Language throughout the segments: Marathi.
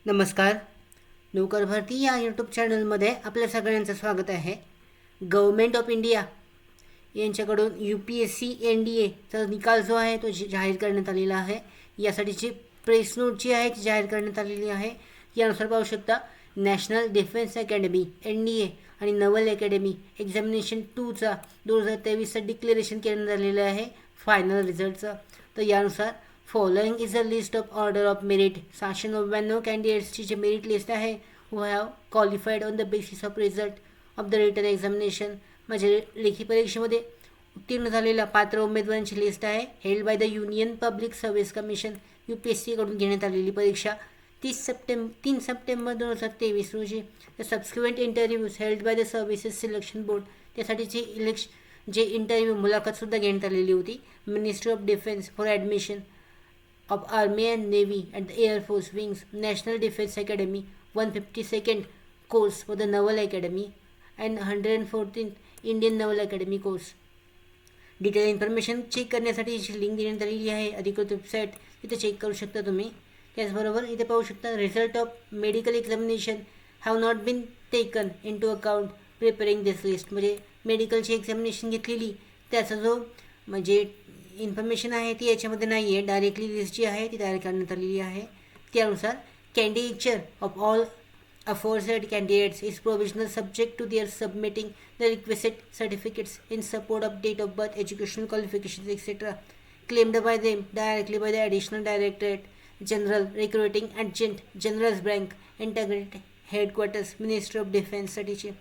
नमस्कार. नोकर भरती या यूट्यूब चॅनलमध्ये आपल्या सगळ्यांचं स्वागत आहे. गव्हर्मेंट ऑफ इंडिया यांच्याकडून UPSC NDAचा निकाल जो आहे तो जाहीर करण्यात आलेला आहे. यासाठीची प्रेस नोट जी आहे ती जाहीर करण्यात आलेली आहे. यानुसार पाहू शकता, नॅशनल डिफेन्स अकॅडमी NDA आणि नवल अकॅडमी एक्झामिनेशन 2चा 2023चं डिक्लेरेशन करण्यात आलेलं आहे फायनल रिझल्टचं. तर यानुसार following is a list of order of merit. 699 कॅन्डिडेट्सची जी मेरिट लिस्ट आहे who have qualified on the basis of result of the written examination. म्हणजे लेखी परीक्षेमध्ये उत्तीर्ण झालेल्या पात्र उमेदवारांची लिस्ट आहे. Held by the Union Public Service Commission UPSC कडून घेण्यात आलेली परीक्षा 3 सप्टेंबर 2023 रोजी. The सबस्क्रिवेंट interviews held by the services selection board. त्यासाठीची जे इंटरव्ह्यू मुलाखतसुद्धा घेण्यात आलेली होती. Ministry of defence for admission of Army and Navy at the Air Force Wings, National Defense Academy, 152nd course for the Naval Academy and 114th Indian Naval Academy course. Detail information check करण्यासाठी जी लिंक देण्यात आलेली आहे अधिकृत वेबसाईट, तिथे चेक करू शकता तुम्ही. त्याचबरोबर इथे पाहू शकता, result of medical examination have not been taken into account preparing this list. म्हणजे मेडिकलची एक्झामिनेशन घेतलेली त्याचा जो म्हणजे इन्फॉर्मेशन आहे ती याच्यामध्ये नाही आहे. डायरेक्टली लिस्ट जी आहे ती तयार करण्यात आलेली आहे. त्यानुसार candidature of all aforesaid candidates is provisional subject to their submitting the requested certificates in support of date of birth, educational qualifications etcetera claimed by them directly by the additional directorate general recruiting adjutant general's बँक इंटग्रेटेड हेडक्वार्टर्स मिनिस्ट्री ऑफ डिफेन्ससाठीचे.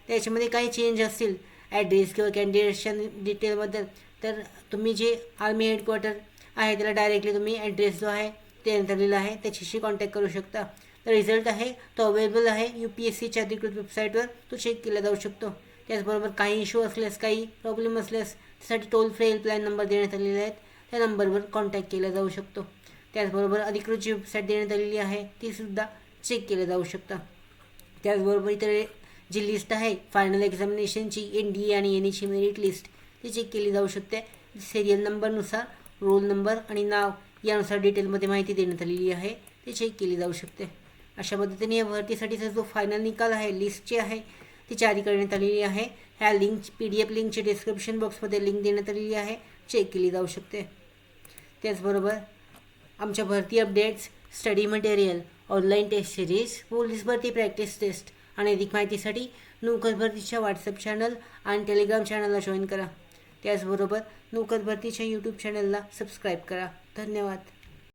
त्याच्यामध्ये काही चेंज असतील ॲड्रेस किंवा कॅन्डिडेट्सच्या डिटेलबद्दल, तर तुम्ही जे आर्मी हेडक्वार्टर आहे त्याला डायरेक्टली तुम्ही ॲड्रेस जो आहे ते देण्यात आलेला आहे त्याच्याशी कॉन्टॅक्ट करू शकता. तर रिझल्ट आहे तो अवेलेबल आहे UPSCच्या अधिकृत वेबसाईटवर, तो चेक केला जाऊ शकतो. त्याचबरोबर काही इश्यू असल्यास, काही प्रॉब्लेम असल्यास त्यासाठी टोल फ्री हेल्पलाईन नंबर देण्यात आलेले आहेत, त्या नंबरवर कॉन्टॅक्ट केला जाऊ शकतो. त्याचबरोबर अधिकृत जी वेबसाईट देण्यात आलेली आहे तीसुद्धा चेक केलं जाऊ शकतं. त्याचबरोबर इतर जी लिस्ट आहे फायनल एक्झामिनेशनची NDA आणि NEची मेरिट लिस्ट ती चेक केली जाऊ शकते. सिरियल नंबरनुसार रोल नंबर आणि नाव यानुसार डिटेलमध्ये माहिती देण्यात आलेली आहे, ती चेक केली जाऊ शकते. अशा पद्धतीने या भरतीसाठीचा जो फायनल निकाल आहे लिस्टची आहे ती जारी करण्यात आलेली आहे. ह्या PDF लिंकची डिस्क्रिप्शन बॉक्समध्ये लिंक देण्यात आलेली आहे, चेक केली जाऊ शकते. त्याचबरोबर आमच्या भरती updates, study material, online test series, police भरती प्रॅक्टिस टेस्ट आणि अधिक माहितीसाठी नोकर भरतीच्या व्हॉट्सअप चॅनल आणि टेलिग्राम चॅनलला जॉईन करा. त्याचबरोबर नोकर भरतीच्या यूट्यूब चॅनलला सबस्क्राईब करा. धन्यवाद.